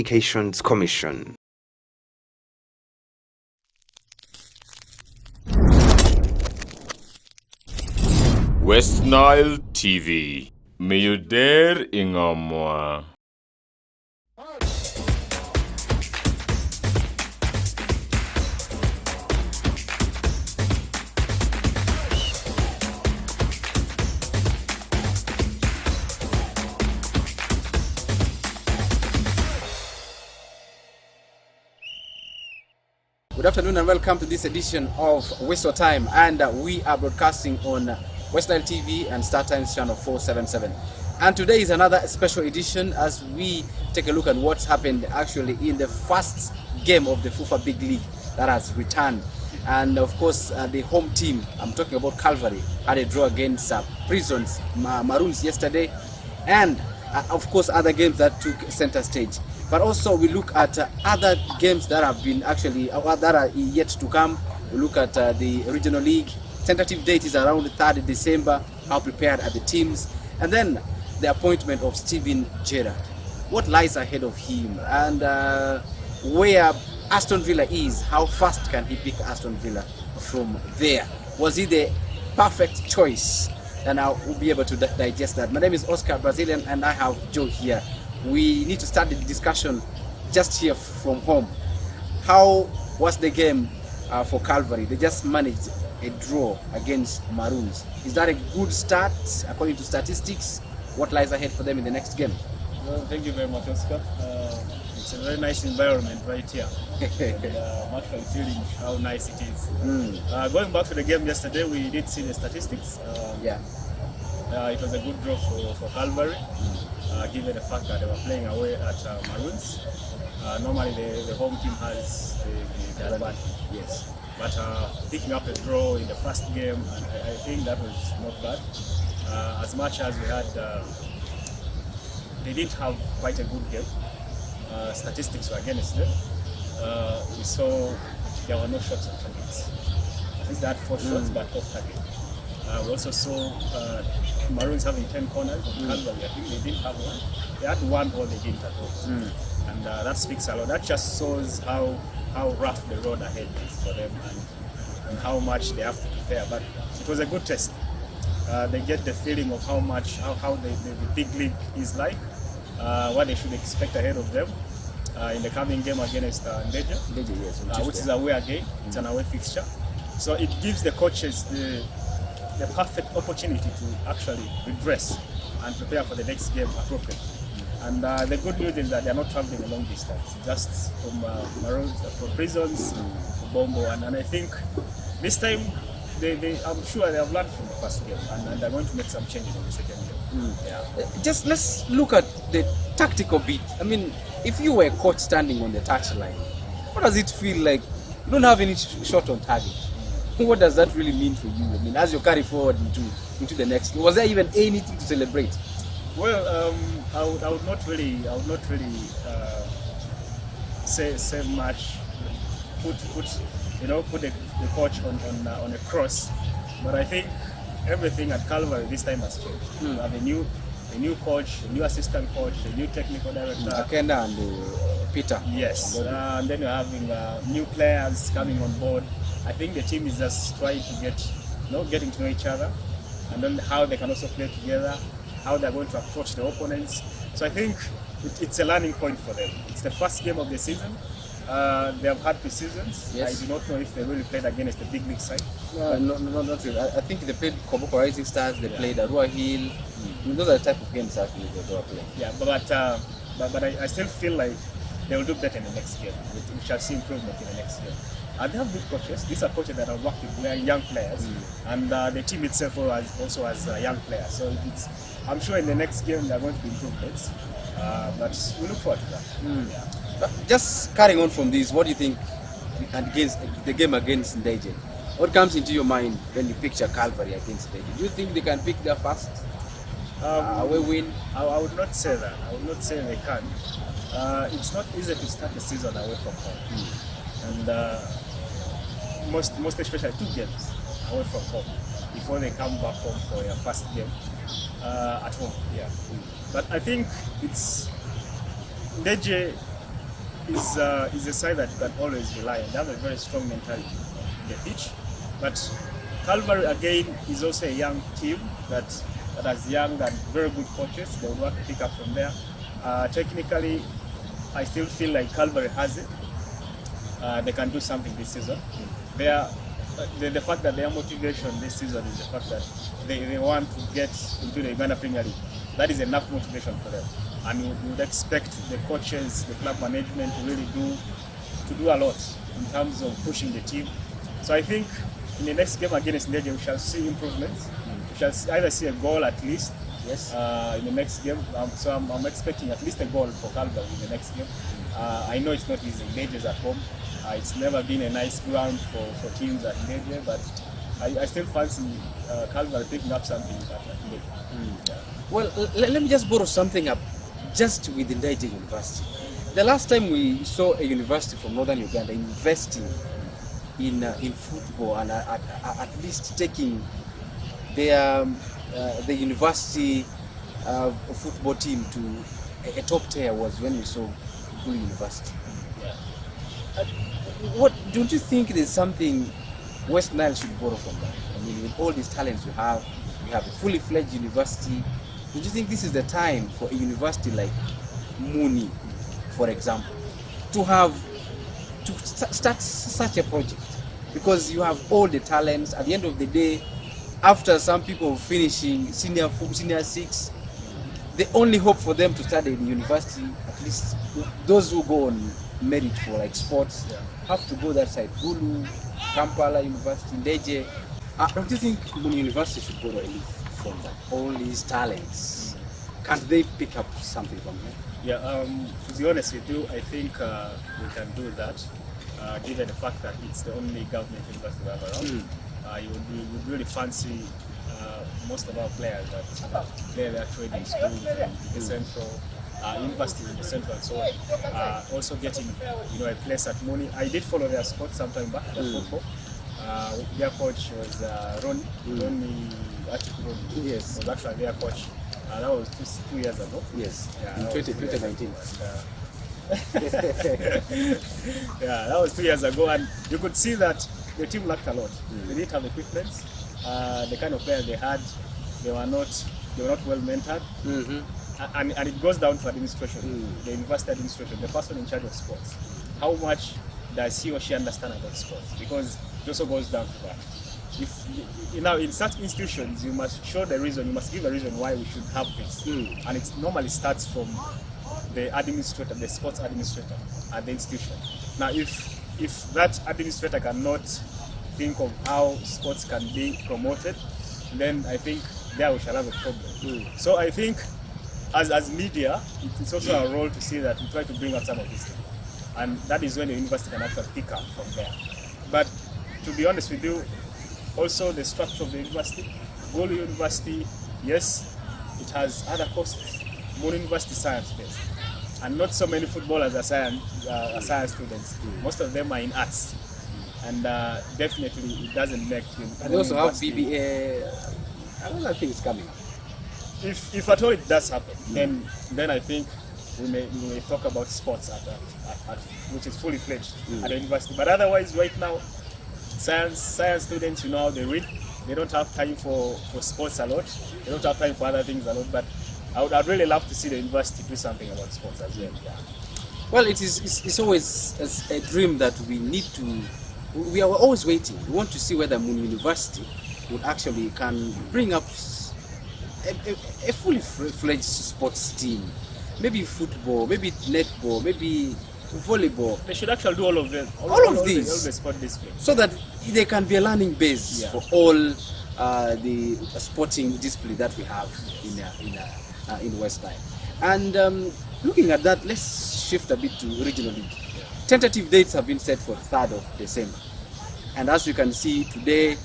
Communications Commission. West Nile TV. Meyuder Ingamwa. Good afternoon and welcome to this edition of Whistle Time, and we are broadcasting on West Nile TV and Star Times channel 477. And today is another special edition as we take a look at what's happened actually in the first game of the FUFA Big League that has returned. And of course the home team, I'm talking about Calvary, had a draw against Prisons Maroons yesterday, and of course other games that took center stage. But also we look at other games that have been actually that are yet to come. We look at the regional league. Tentative date is around the 3rd December. How prepared are the teams? And then the appointment of Steven Gerrard. What lies ahead of him? And where Aston Villa is, how fast can he pick Aston Villa from there? Was he the perfect choice? And I will be able to digest that. My name is Oscar Brazilian and I have Joe here. We need to start the discussion just here from home. How was the game for Calvary? They just managed a draw against Maroons. Is that a good start according to statistics? What lies ahead for them in the next game? Well, thank you very much, Oscar. It's a very nice environment right here. And, much I'm feeling how nice it is. Going back to the game yesterday, we did see the statistics. It was a good draw for Calvary. Given the fact that they were playing away at Maroons. Normally the home team has the advantage. Yes. But picking up a draw in the first game, I think that was not bad. As much as we had, they didn't have quite a good game. Statistics were against them. We saw there were no shots on targets. I think they had 4 shots, but off target. We also saw Maroons having 10 corners. Calvary, I think they didn't have one. They had one or they didn't at all. And that speaks a lot. That just shows how rough the road ahead is for them and how much they have to prepare. But it was a good test. They get the feeling of how the big league is like, what they should expect ahead of them in the coming game against Ndeje, yes, which is away again. It's an away fixture. So it gives the coaches the perfect opportunity to actually regress and prepare for the next game appropriately. And the good news is that they are not traveling a long distance, just from Maroons, from Prisons to Bombo. And I think this time, I'm sure they have learned from the first game and they're going to make some changes in the second game. Just let's look at the tactical bit. I mean, if you were a coach standing on the touchline, what does it feel like? You don't have any shot on target. What does that really mean for you? I mean, as you carry forward into the next, was there even anything to celebrate? Well, I would not really say much. Put the coach on a cross, but I think everything at Calvary this time has changed. We have a new coach, a new assistant coach, a new technical director. Akenda and Peter. Yes, and then you're having new players coming on board. I think the team is just trying to getting to know each other, and then how they can also play together, how they're going to approach the opponents. So I think it's a learning point for them. It's the first game of the season. They have had pre-seasons. Yes. I do not know if they really played against the big league side. No, not really. I think they played Koboko Rising Stars. They played Arua Hill. I mean, those are the type of games actually they were playing. Yeah, but I still feel like they will do better in the next game. We shall see improvement in the next game. And they have good coaches. These are coaches that are working with young players, and the team itself also has young players. So I'm sure in the next game there are going to be improvements. But we look forward to that. But just carrying on from this, what do you think against the game against Ndeje? What comes into your mind when you picture Calvary against Ndeje? Do you think they can pick their first away win? I would not say that. I would not say they can. It's not easy to start the season away from home. And most especially 2 games away from home before they come back home for their first game at home. But I think it's Ndeje is a side that you can always rely on. They have a very strong mentality in the pitch. But Calvary again is also a young team that has young and very good coaches. They will want to pick up from there. Technically, I still feel like Calvary has it. They can do something this season. The fact that their motivation this season is the fact that they want to get into the Uganda Premier League. That is enough motivation for them. And you would expect the coaches, the club management to really do a lot in terms of pushing the team. So I think in the next game against Ndege, we shall see improvements. We shall either see a goal at least. Yes. In the next game. So I'm expecting at least a goal for Calvary in the next game. I know it's not easy. Ndege is at home. It's never been a nice ground for teams at Ndege, but I still fancy Calvary picking up something at Ndege. Yeah. Well, let me just borrow something up just with the Ndege University. The last time we saw a university from northern Uganda investing in football and at least taking their the university football team to a top tier was when we saw Gulu University. Yeah. What don't you think there's something West Nile should borrow from that? I mean, with all these talents we have a fully fledged university. Don't you think this is the time for a university like Muni, for example, to start such a project? Because you have all the talents. At the end of the day, after some people finishing senior 6, the only hope for them to study in university, at least those who go on merit for like sports, have to go that side. Gulu, Kampala University, Ndege. Don't you think Muni University should borrow a leaf from that? All these talents, can't they pick up something from them? Yeah, to be honest with you, I think we can do that, given the fact that it's the only government university we have around. You would really fancy most of our players that they're training schools in the central, universities in the central and so on. Also getting a place at Muni. I did follow their sport sometime back, their football. Their coach was Ronnie Ronnie. Yes. Was actually their coach. That was 2 years ago. Yes, Yeah, in that was 2019. Yeah, that was 2 years ago, and you could see that the team lacked a lot. They didn't have equipment. The kind of players they had, they were not well mentored. And it goes down to administration, the university administration, the person in charge of sports. How much does he or she understand about sports? Because it also goes down to that. If in such institutions, you must show the reason, you must give a reason why we should have this. And it normally starts from the administrator, the sports administrator at the institution. Now, if that administrator cannot think of how sports can be promoted, then I think there we shall have a problem. So I think as media, it's also our role to see that we try to bring out some of these things. And that is when the university can actually pick up from there. But to be honest with you, also the structure of the university, Gulu University, yes, it has other courses. Gulu University science-based. And not so many footballers are science students. Most of them are in arts. And definitely it doesn't make them. And they also have BBA. Another thing is coming. If at all it does happen, then I think we may talk about sports at which is fully fledged at the university. But otherwise, right now, science students, how they read. They don't have time for sports a lot. They don't have time for other things a lot. But I'd really love to see the university do something about sports as well. Yeah. Well, it's always a dream that we are always waiting. We want to see whether Muni University would actually can bring up a fully fledged sports team. Maybe football, maybe netball, maybe volleyball. They should actually do all of them. All of these. All the sport disciplines. So that they can be a learning base for all the sporting discipline that we have in West Nile. And looking at that, let's shift a bit to regional league. Tentative dates have been set for 3rd of December. And as you can see today,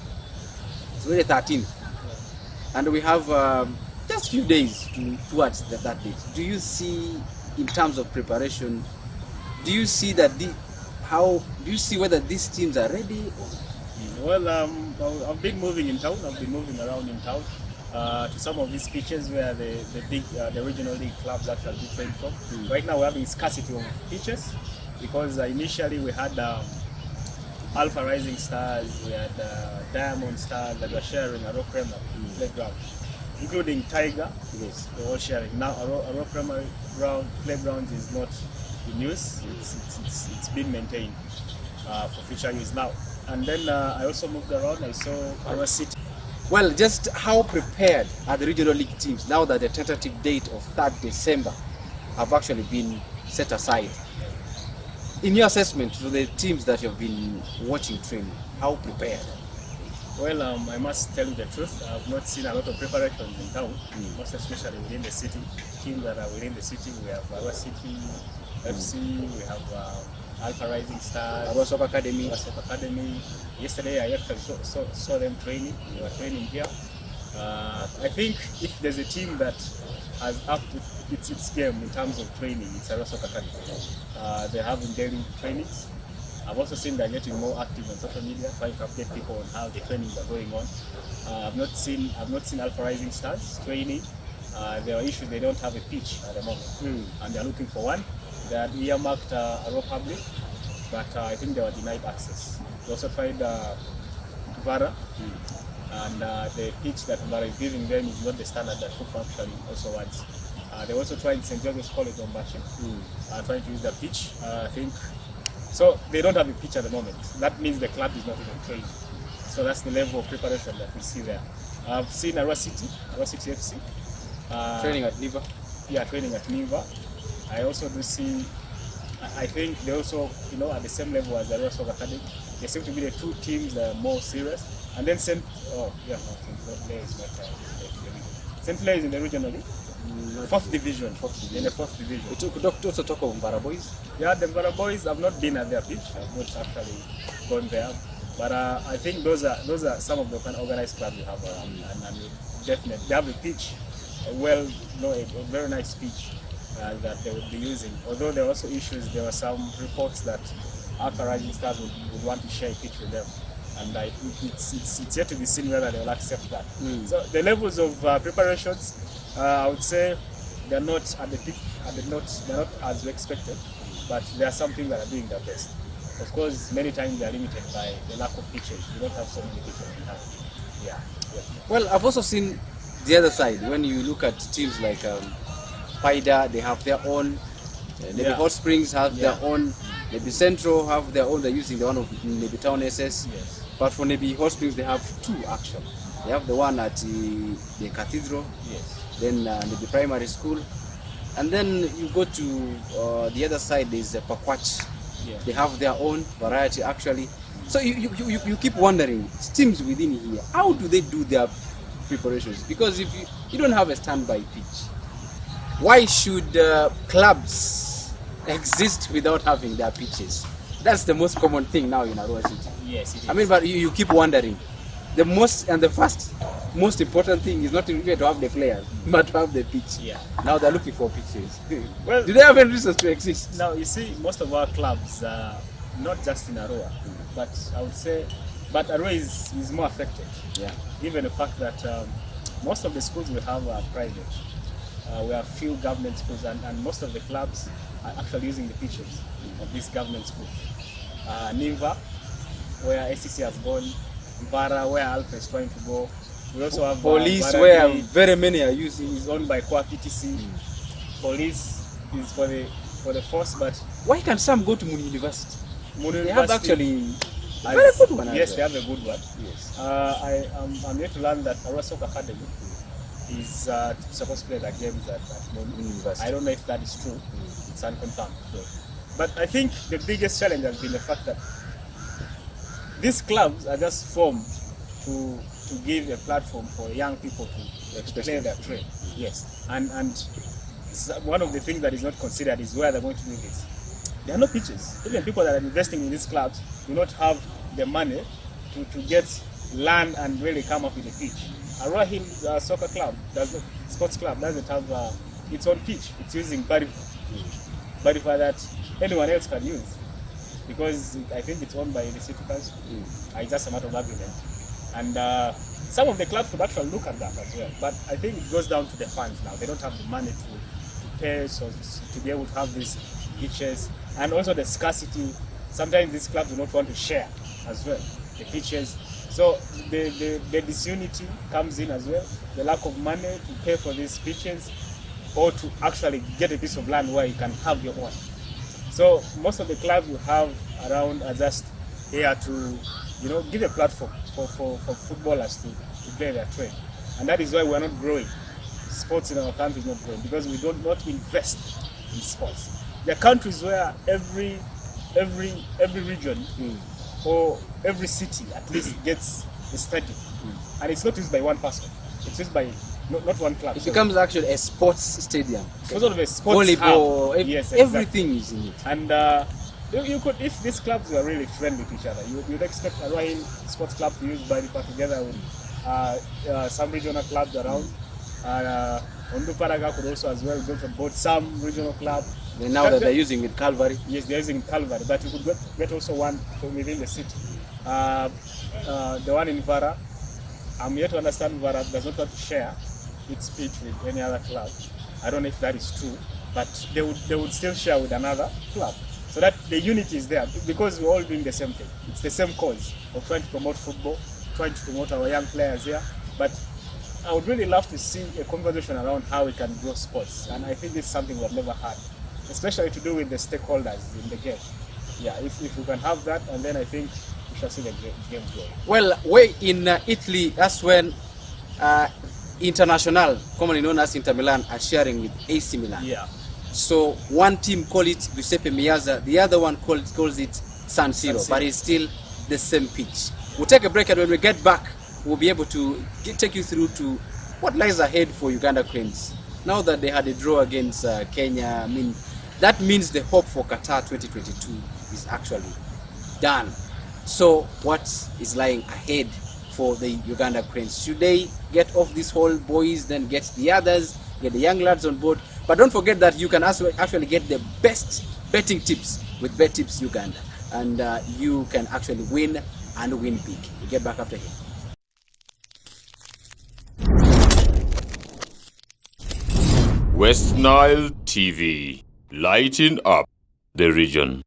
it's really 13th. And we have just a few days towards that date. Do you see, in terms of preparation, do you see that do you see whether these teams are ready? Well, I've been moving in town. I've been moving around in town to some of these pitches where the regional league clubs actually do train from. Right now we're having scarcity of pitches. because initially we had Alpha Rising Stars, we had Diamond Stars that were sharing a Rock Creamery playground, including Tiger. Yes. They're all sharing. Now a Rock Creamery playground is not in use. It's been maintained for future use now. And then I also moved around. I saw our city. Well, just how prepared are the regional league teams now that the tentative date of 3rd December have actually been set aside? In your assessment to the teams that you've been watching training, how prepared? Well, I must tell you the truth. I've not seen a lot of preparations in town, most especially within the city. Teams that are within the city, we have our City FC, we have Alpha Rising Stars, Arua Soccer Academy. Yesterday, I actually saw them training. They were training here. I think if there's a team that has upped its game in terms of training, it's Arua Soccer Academy. They're having daily trainings. I've also seen they're getting more active on social media, trying to update people on how the trainings are going on. I've not seen Alpha Rising Stars training. There are issues; they don't have a pitch at the moment, and they're looking for one. They had earmarked Arua Public, but I think they were denied access. They also tried Vara, and the pitch that Vara is giving them is not the standard that FUFA actually also wants. They also tried St. Joseph's College on Bashi, trying to use the pitch. I think so. They don't have a pitch at the moment. That means the club is not even trained. So that's the level of preparation that we see there. I've seen Arua City FC Training at Niva. Yeah, training at Niva. I also do see. I think they also, at the same level as the Arua Soccer Academy. They seem to be the two teams that are more serious. And then St. Clair is not St. Clair is in the regional league. Fourth division. In the fourth division. We could also talk of Mbara Boys. Yeah, the Mbara Boys have not been at their pitch. I've not actually gone there. But I think those are some of the kind of organized clubs we have around. And definitely, they have a pitch, a very nice pitch that they would be using. Although there were also issues, there were some reports that Alpha Rising Stars would want to share a pitch with them. And it's yet to be seen whether they will accept that. So the levels of preparations, I would say they're not at the peak, they're not as we expected, but there are some things that are doing their best. Of course, many times they are limited by the lack of pitches. You don't have so many pitches in town. Yeah. Well, I've also seen the other side. When you look at teams like Paida, they have their own. Maybe Hot Springs have their own. Maybe Central have their own. They're using the one of maybe Town SS. Yes. But for maybe Hot Springs, they have two actually. They have the one at the Cathedral. Yes. Then the primary school, and then you go to the other side. There's Pakwach. Yeah. They have their own variety actually. So you keep wondering, teams within here, how do they do their preparations? Because if you don't have a standby pitch, why should clubs exist without having their pitches? That's the most common thing now in Arua City. Yes, it is. I mean, but you keep wondering. The most important thing is not really to have the players, but to have the pitch. Yeah. Now they're looking for pitches. Well, do they have any reasons to exist? Now you see, most of our clubs, not just in Arua, but I would say, but Arua is more affected. Yeah. Given the fact that most of the schools we have are private. We have few government schools, and most of the clubs are actually using the pitches of these government schools. Niva, where ACC has gone. Vara, where Alpha is trying to go. We also have Police, Vara where Grid, very many are using. is owned by Kwa PTC. Police is for the force, but Why can some go to Muni University? Munu They have University actually has- very good one. Yes, as they well. have a good one. Yes. I'm yet to learn that Arua Soccer Academy is supposed to play their games at Munu University. I don't know if that is true. It's unconfirmed. But I think the biggest challenge has been the fact that these clubs are just formed to give a platform for young people to play their trade. Yes, and one of the things that is not considered is where they're going to do this. There are no pitches. Even people that are investing in these clubs do not have the money to get land and really come up with a pitch. Arua Hill Soccer Club, sports club, doesn't have its own pitch. It's using Barifa that anyone else can use. Because I think it's owned by the city council. It's just a matter of agreement. And some of the clubs could actually look at that as well. But I think it goes down to the fans now. They don't have the money to pay so to be able to have these pitches. and also the scarcity. Sometimes these clubs do not want to share as well the pitches. So the disunity comes in as well. The lack of money to pay for these pitches, or to actually get a piece of land where you can have your own. So most of the clubs you have around are just here to, give a platform for footballers to play their trade. And that is why we're not growing. Sports in our country is not growing, because we don't not invest in sports. There are countries where every region or every city at least gets a stadium. And it's not used by one person. It's used by not one club. It becomes actually a sports stadium. Sort of a sports volleyball, hub. Yes, exactly. Everything is in it. And you could, if these clubs were really friendly to each other, you'd expect a Royal Sports Club to use Baripa together with some regional clubs around. Onduparaga could also as well go to both some regional club. Now that they're using it, Calvary. Yes, they're using Calvary, but you could get also one from within the city. The one in Vara, I'm yet to understand Vara does not want to share its pitch with any other club. I don't know if that is true, but they would still share with another club. So that the unity is there, because we're all doing the same thing. It's the same cause of trying to promote football, trying to promote our young players here. But I would really love to see a conversation around how we can grow sports. And I think this is something we've never had, especially to do with the stakeholders in the game. Yeah, if we can have that, and then I think we shall see the game grow. Well, way in Italy, that's when International, commonly known as Inter Milan, are sharing with AC Milan. Yeah. So one team call it Giuseppe Meazza, the other one calls it San Siro, but it's still the same pitch. We'll take a break, and when we get back, we'll be able to take you through to what lies ahead for Uganda Cranes. Now that they had a draw against Kenya, I mean, that means the hope for Qatar 2022 is actually done. So what is lying ahead for the Uganda Cranes? Should they get off this whole boys, then get the others, get the young lads on board? But don't forget that you can also actually get the best betting tips with Bet Tips Uganda, and you can actually win and win big. We'll get back after here. West Nile TV, lighting up the region.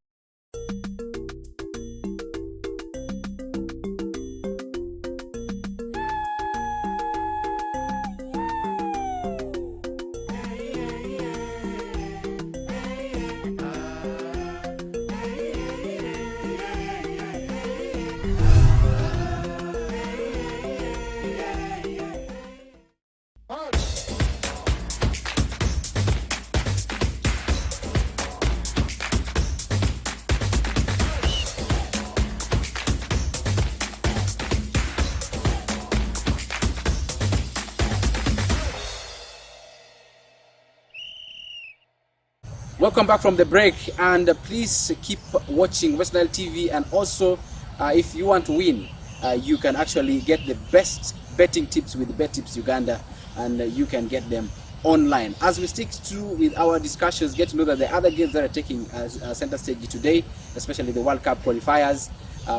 Welcome back from the break, and please keep watching West Nile TV. And also, if you want to win, you can actually get the best betting tips with Bet Tips Uganda, and you can get them online. As we stick through with our discussions, get to know that the other games that are taking center stage today, especially the World Cup qualifiers,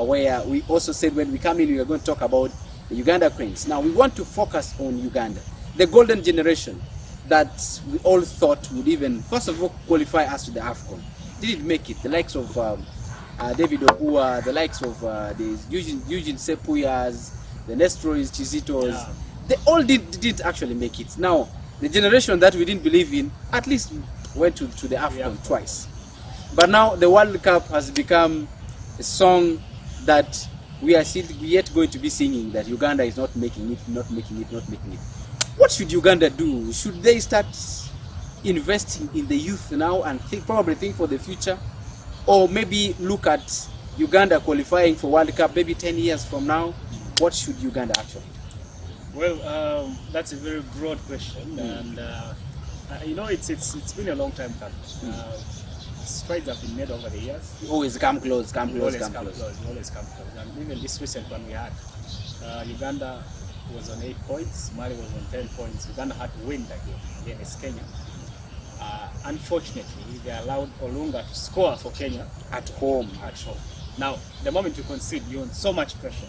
where we also said when we come in, we are going to talk about the Uganda Cranes. Now, we want to focus on Uganda, the golden generation that we all thought would even, first of all, qualify us to the AFCON. Didn't make it. The likes of David Obua, the likes of the Eugene Sepuyas, the Nestrois, Chizitos, they all didn't actually make it. Now, the generation that we didn't believe in, at least went to the AFCON twice. But now the World Cup has become a song that we are still yet going to be singing, that Uganda is not making it, not making it, not making it. What should Uganda do? Should they start investing in the youth now and probably think for the future? Or maybe look at Uganda qualifying for World Cup maybe 10 years from now? What should Uganda actually do? Well, that's a very broad question, and it's been a long time coming. Strides have been made over the years. Always come close. Always come close. And even this recent one we had, Uganda was on 8 points, Mali was on 10 points. Uganda had to win that game against Kenya. Unfortunately, they allowed Olunga to score for Kenya at home. Now, the moment you concede, you're on so much pressure.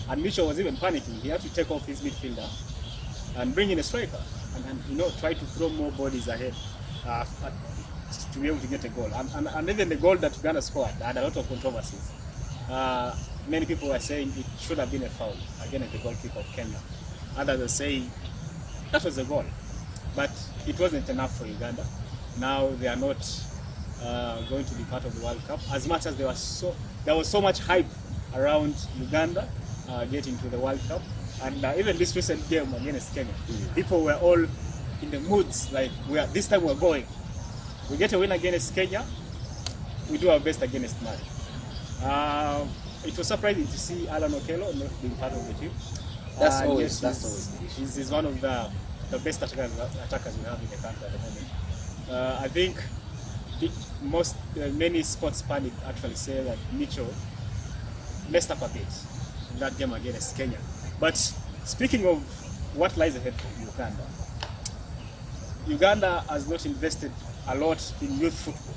And Mitchell was even panicking. He had to take off his midfielder and bring in a striker and try to throw more bodies ahead, to be able to get a goal. And even the goal that Uganda scored had a lot of controversies. Many people were saying it should have been a foul against the goalkeeper of Kenya. Others are saying that was a goal, but it wasn't enough for Uganda. Now they are not going to be part of the World Cup. As much as there was so much hype around Uganda getting to the World Cup, and even this recent game against Kenya, people were all in the moods like this time we're going. We get a win against Kenya, we do our best against Mali. It was surprising to see Alan Okello not being part of the team. That's always. He's one of the best attackers we have in the country at the moment. I think many sports pundits actually say that Mitchell messed up a bit in that game against Kenya. But speaking of what lies ahead for Uganda has not invested a lot in youth football.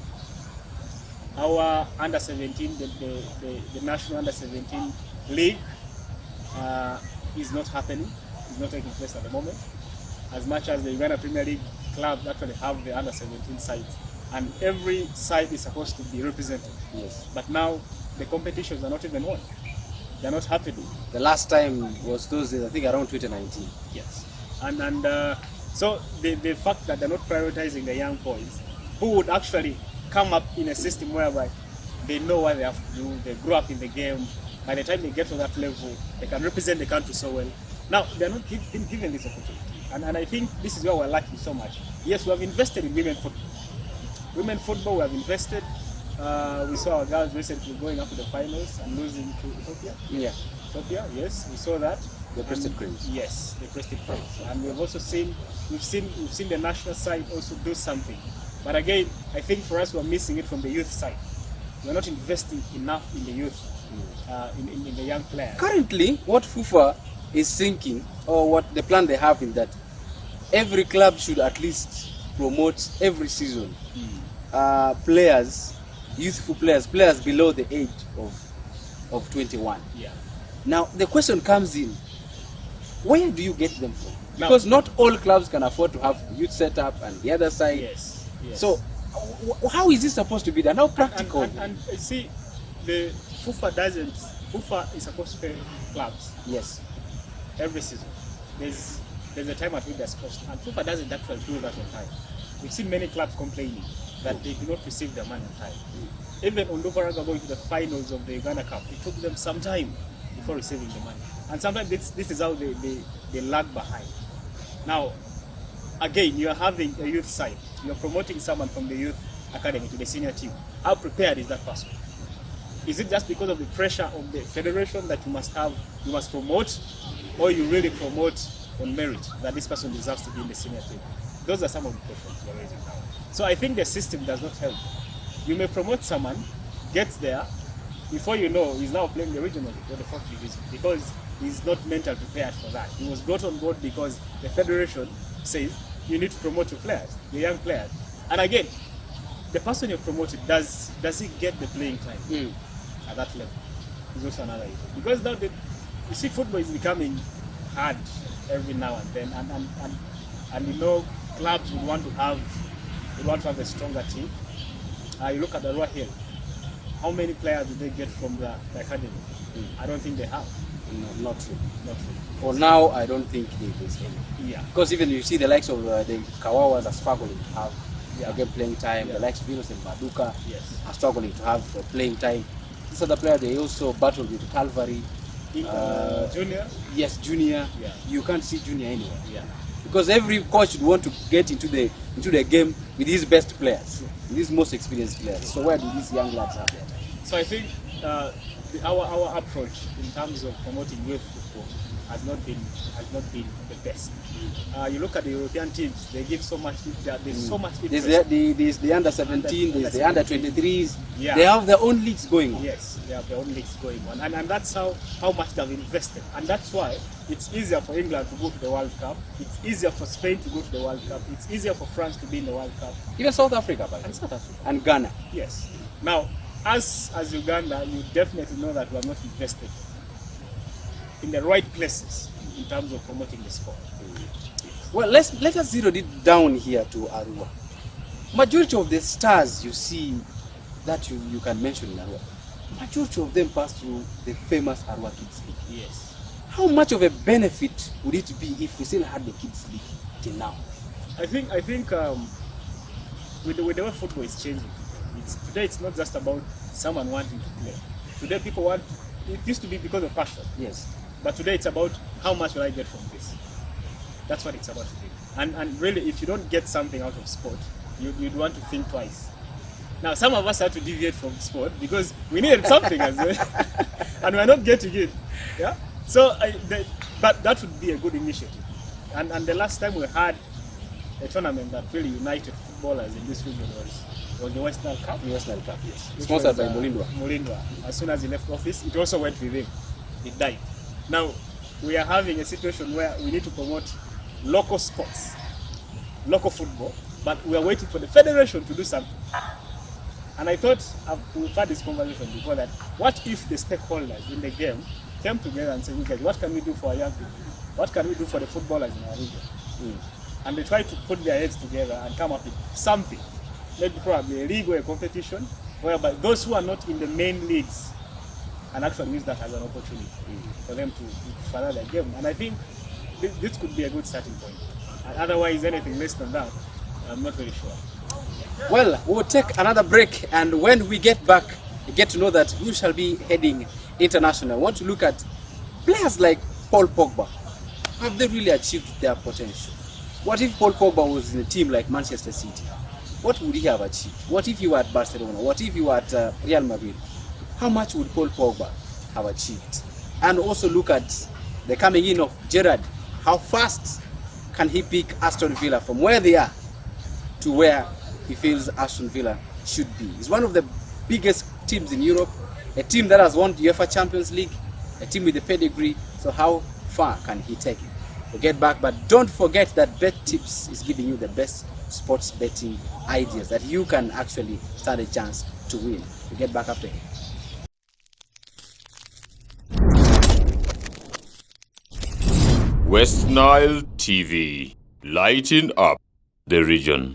Our under 17, the national under 17 league is not happening. It's not taking place at the moment. As much as the Uganda Premier League clubs actually have the under 17 sides, and every side is supposed to be represented. Yes. But now the competitions are not even on. They're not happening. The last time was those days, I think around 2019. Yes. And so the fact that they're not prioritizing the young boys who would actually come up in a system whereby they know what they have to do, they grow up in the game, by the time they get to that level, they can represent the country so well. Now, they're not being given this opportunity. And I think this is where we're lacking so much. Yes, we have invested in women football. Women football, we have invested. We saw our girls recently going up to the finals and losing to Ethiopia. Yeah. Ethiopia, yes, we saw that. The Crested Cranes. Yes, the Crested Cranes. And we've also seen the national side also do something. But again, I think for us we're missing it from the youth side. We're not investing enough in the youth, in the young players. Currently, what FIFA is thinking, or what the plan they have in that, every club should at least promote every season players, youthful players below the age of 21. Yeah. Now the question comes in, where do you get them from? Because not all clubs can afford to have youth set up and the other side. Yes. Yes. So how is this supposed to be done? How practical? And see, the FIFA is supposed to pay clubs. Yes. Every season. There's a time at which they're supposed to, and FIFA doesn't actually do that on time. We've seen many clubs complaining that they do not receive their money on time. Even Onduparaga going to the finals of the Uganda Cup, it took them some time before receiving the money. And sometimes this is how they lag behind. Now, again, you are having a youth side. You are promoting someone from the youth academy to the senior team. How prepared is that person? Is it just because of the pressure of the federation that you must promote, or you really promote on merit that this person deserves to be in the senior team? Those are some of the questions we're raising now. So I think the system does not help. You may promote someone, gets there, before you know, he's now playing the regional league or the fourth division because he's not mentally prepared for that. He was brought on board because the federation says you need to promote your players, your young players. And again, the person you've promoted, does he get the playing time at that level? Is also another issue. Because now you see, football is becoming hard every now and then, and you know, clubs would want to have a stronger team. You look at the Royal Hill. How many players do they get from the academy? I don't think they have. No, not true. Not true. For now, I don't think there's any. Yeah. Because even you see the likes of the Kawawas are struggling to have again playing time. Yeah. The likes of Venus and Maduka Yes. are struggling to have playing time. These other players, they also battle with Calvary. Junior? Yes, junior. Yeah. You can't see junior anywhere. Yeah. Because every coach would want to get into the game with his best players, with his most experienced players. So where do these young lads have that? So I think our approach in terms of promoting youth football has not been the best. You look at the European teams; they give so much. There's so much interest. There's the under 17, there's the under 23s. Yeah. They have their own leagues going on. Yes, they have their own leagues going on, and that's how much they've invested, and that's why it's easier for England to go to the World Cup. It's easier for Spain to go to the World Cup. It's easier for France to be in the World Cup. Even South Africa, by the way. And South Africa. And Ghana. Yes. Now, as Uganda, you definitely know that we are not invested in the right places in terms of promoting the sport. Well, let us zero it down here to Arua. majority of the stars you see that you can mention in Arua, majority of them pass through the famous Arua Kids League. Yes. How much of a benefit would it be if we still had the Kids League till now? I think with the way football is changing, today it's not just about someone wanting to play. Today people want, it used to be because of passion. Yes. But today it's about how much will I get from this. That's what it's about today. And really, if you don't get something out of sport, you'd want to think twice. Now, some of us had to deviate from sport because we needed something as well, and we're not getting it. Yeah. So, but that would be a good initiative. And the last time we had a tournament that really united footballers in this region was the West Nile Cup. The West Nile Cup, yes. Which Sponsored was, by Mulindwa. Mulindwa. As soon as he left office, it also went with him. It died. Now, we are having a situation where we need to promote local sports, local football, but we are waiting for the federation to do something. And I thought, we've had this conversation before, that what if the stakeholders in the game came together and said, okay, what can we do for our young people? What can we do for the footballers in our region? And they try to put their heads together and come up with something, maybe probably a league or a competition, whereby those who are not in the main leagues can actually use that as an opportunity for them to further their game. And I think this could be a good starting point. And otherwise, anything less than that, I'm not very sure. Well, we'll take another break, and when we get back, we get to know that who shall be heading international. I want to look at players like Paul Pogba. Have they really achieved their potential? What if Paul Pogba was in a team like Manchester City? What would he have achieved? What if he were at Barcelona? What if he were at Real Madrid? How much would Paul Pogba have achieved? And also look at the coming in of Gerrard. How fast can he pick Aston Villa from where they are to where he feels Aston Villa should be? He's one of the biggest teams in Europe, a team that has won the UEFA Champions League, a team with a pedigree. So how far can he take it? We'll get back, but don't forget that Bet Tips is giving you the best sports betting ideas that you can actually stand a chance to win. We'll get back after here. West Nile TV, lighting up the region.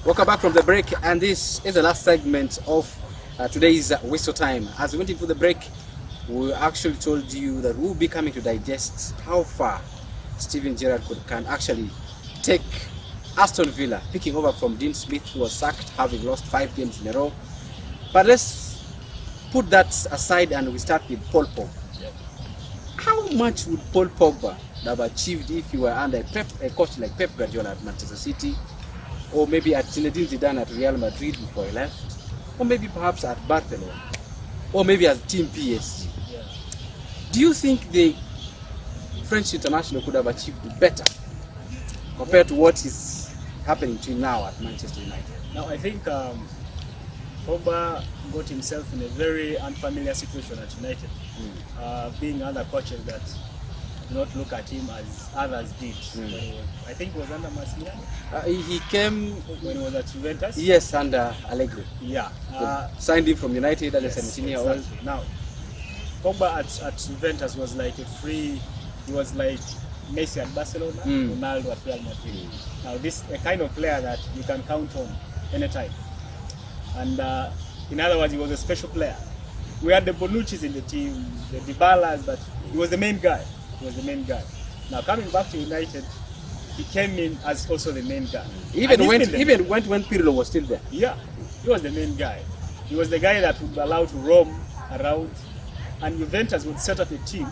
Welcome back from the break, and this is the last segment of today's Whistle Time. As we went into the break, we actually told you that we'll be coming to digest how far Steven Gerrard can actually take Aston Villa, picking over from Dean Smith, who was sacked, having lost 5 games in a row. But let's put that aside and we start with Paul Pogba. How much would Paul Pogba have achieved if he were under a coach like Pep Guardiola at Manchester City, or maybe at Zinedine Zidane at Real Madrid before he left, or maybe perhaps at Barcelona, or maybe as Team PSG? Yeah. Do you think the French international could have achieved better compared to what is happening to him now at Manchester United? Now, I think Pogba got himself in a very unfamiliar situation at United, being under coaches that do not look at him as others did. I think it was under Mascherano. He came when he was at Juventus. Yes, under Allegri. Yeah. Signed him from United as Yes, a 17-year-old. exactly. Now, Pogba at Juventus was like he was like Messi at Barcelona, Ronaldo at Real Madrid. Now, this a kind of player that you can count on anytime. And in other words, he was a special player. We had the Bonucci's in the team, the Dybalas, but he was the main guy. He was the main guy. Now, coming back to United, he came in as also the main guy. Even when Pirlo was still there. Yeah, he was the main guy. He was the guy that would be allowed to roam around, and Juventus would set up a team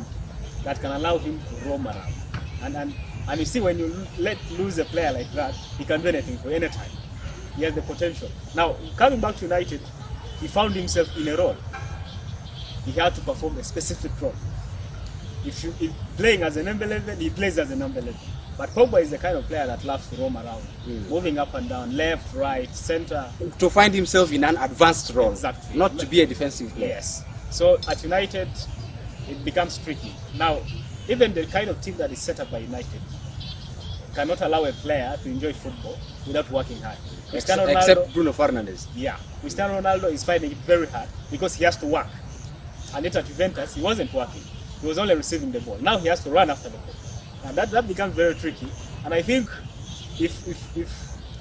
that can allow him to roam around. And you see, when you let lose a player like that, he can do anything for any time. He has the potential. Now, coming back to United, he found himself in a role. He had to perform a specific role. If playing as a number 11, he plays as a number 11. But Pogba is the kind of player that loves to roam around, moving up and down, left, right, center. To find himself in an advanced role, Exactly. not to be a defensive player. Yes. So at United, it becomes tricky. Now, even the kind of team that is set up by United cannot allow a player to enjoy football without working hard. Cristiano Ronaldo, Except Bruno Fernandes. yeah, Cristiano Ronaldo is finding it very hard because he has to work. And yet at Juventus, he wasn't working. He was only receiving the ball. Now he has to run after the ball. And that becomes very tricky. And I think if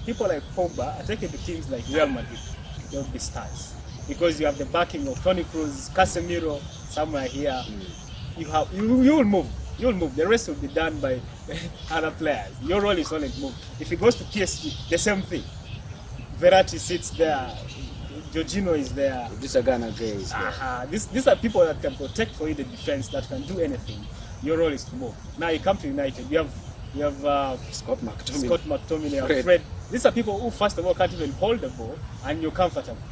people like Pogba are taken to teams like Real Madrid, they'll be stars. Because you have the backing of Toni Kroos, Casemiro, somewhere here. You will move. You'll move. The rest will be done by other players. Your role is only to move. If he goes to PSG, the same thing. Verratti sits there. Jorginho is there. Disagana Gray is there. These are people that can protect for you the defense, that can do anything. Your role is to move. Now you come to United, you have Scott McTominay, Fred. These are people who first of all can't even hold the ball, and you're comfortable.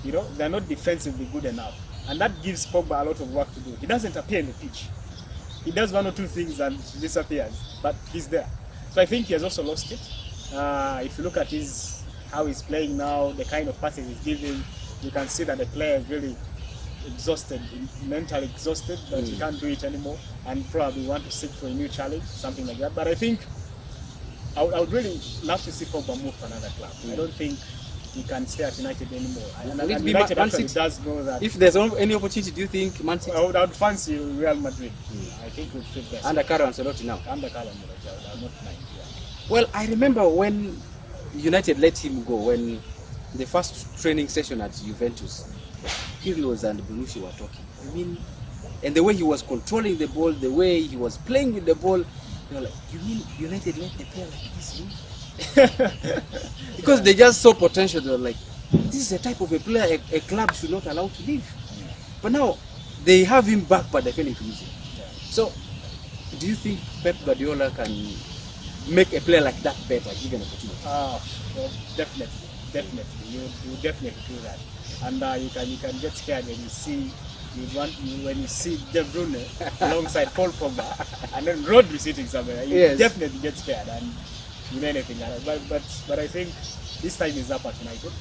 You know, they're not defensively good enough, and that gives Pogba a lot of work to do. He doesn't appear in the pitch. He does one or two things and disappears, but he's there. So I think he has also lost it. If you look at how he's playing now, the kind of passes he's giving, you can see that the player is really exhausted, mentally exhausted, that he can't do it anymore, and probably want to seek for a new challenge, something like that. But I think I would really love to see Pogba move to another club. I don't think he can stay at United anymore. And United actually does know that. If there's any opportunity, do you think Man City? I would fancy Real Madrid. I think would fit best. Under Carlo Ancelotti now. Under Carlo Ancelotti, I would not mind. Yeah. Well, I remember when United let him go, when the first training session at Juventus, Pirlo and Bonucci were talking. I mean, and the way he was controlling the ball, the way he was playing with the ball, they were like, you mean United let a player like this leave? Because they just saw potential. They were like, this is the type of a player a club should not allow to leave. But now they have him back, but they're failing to use him. So, do you think Pep Guardiola can make a player like that better, given opportunity? Well, definitely. You definitely do that, and you can get scared when you see De Bruyne alongside Paul Pogba, and then Rodri sitting somewhere. You definitely get scared, and you know anything. But I think this time is up at United.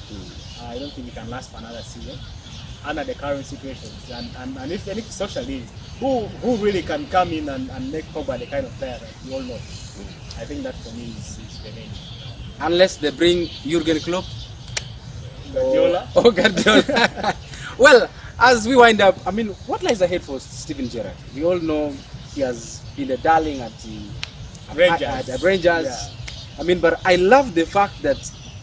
I don't think he can last for another season under the current situations, and if socially, who really can come in and make Pogba the kind of player that we all know. I think that for me is the main. Unless they bring Jurgen Klopp. Guardiola. Oh, Guardiola. Well, as we wind up, I mean, what lies ahead for Steven Gerrard? We all know he has been a darling at Rangers. Yeah. I mean, but I love the fact that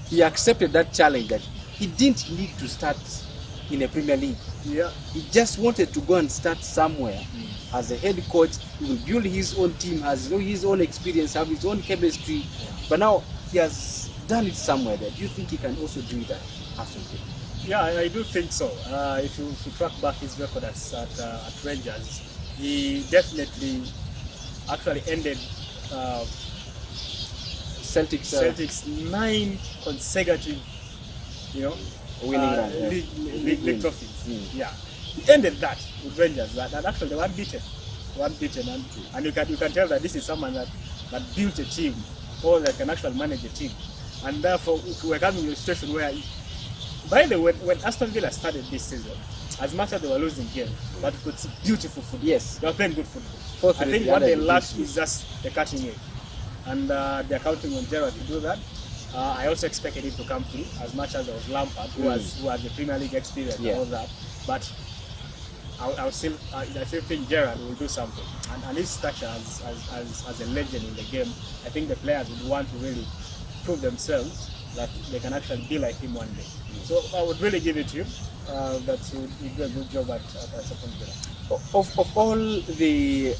he accepted that challenge, that he didn't need to start in a Premier League. Yeah. He just wanted to go and start somewhere. As a head coach, he will build his own team, has his own experience, have his own chemistry. But now he has done it somewhere there. Do you think he can also do it at Aston Villa? Yeah, I do think so. If you track back his record at Rangers, he definitely actually ended Celtic's 9 consecutive, winning league trophies. Yeah, he ended that with Rangers. That actually they were unbeaten, and you can tell that this is someone that built a team, or that can actually manage a team, and therefore we're coming to a situation where. By the way, when Aston Villa started this season, as much as they were losing games, but it was beautiful football. Yes. They were playing good football. I think what they lacked is just the cutting edge. And they're counting on Gerrard to do that. I also expected him to come through, as much as there was Lampard, who has the Premier League experience and all that. But I still think Gerrard will do something. And his stature as a legend in the game, I think the players would want to really prove themselves that they can actually be like him one day. So I would really give it to him that he would do a good job at Aston Villa. Of all the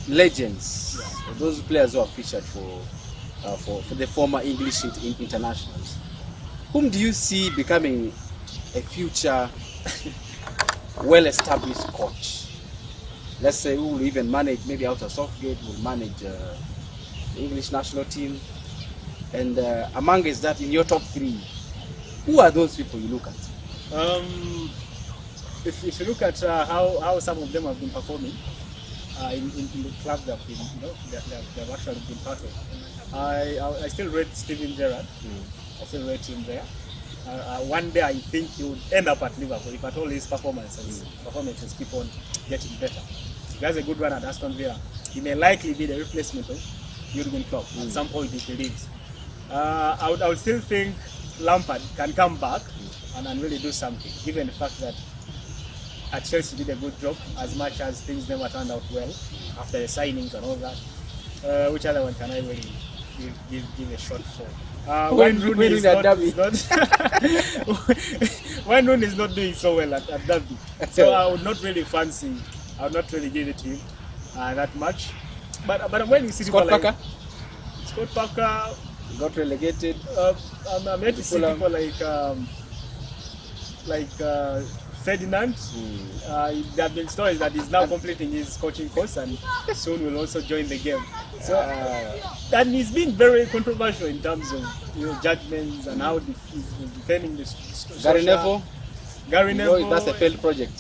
legends, those players who are featured for the former English internationals, whom do you see becoming a future well-established coach? Let's say who will even manage, maybe out of Southgate, will manage the English national team. And among us that in your top 3, who are those people you look at? If you look at how some of them have been performing in the club they've been, they've actually been part of, I still rate Steven Gerrard. I still rate him there. One day I think he would end up at Liverpool if at all his performances keep on getting better. He has a good run at Aston Villa. He may likely be the replacement of Jurgen Klopp at some point if he leaves. I would still think Lampard can come back and really do something, given the fact that at Chelsea did a good job, as much as things never turned out well after the signings and all that. Which other one can I really give a shot for? When Rooney is not doing so well at Derby, so I would not really give it to him that much. But when you see Scott people Parker? Scott Parker Got relegated. I'm yet to see people like Ferdinand. There have been stories that he's now completing his coaching course and soon will also join the game. So, and he's been very controversial in terms of judgments and how he's defending this. Gary Neville. That's a failed project.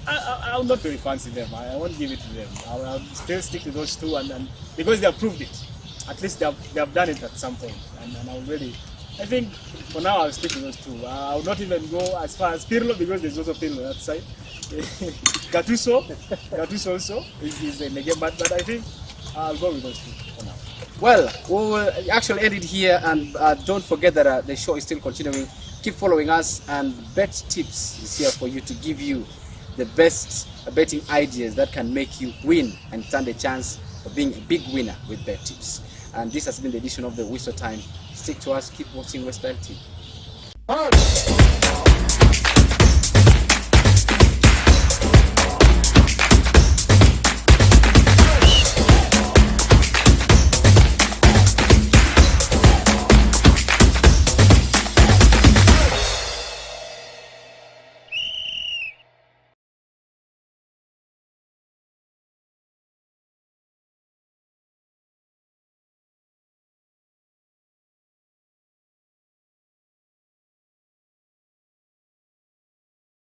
I would not really fancy them. I won't give it to them. I'll still stick to those two, and because they have proved it. At least they have done it at some point, and I think for now I'll stick to those two. I will not even go as far as Pirlo, because there's also Pirlo that side. Gattuso also is in the game, but I think I'll go with those two for now. Well, we will actually end it here, and don't forget that the show is still continuing. Keep following us, and Bet Tips is here for you to give you the best betting ideas that can make you win and stand a chance of being a big winner with Bet Tips. And this has been the edition of the Whistle Time. Stick to us, keep watching Weststyle TV.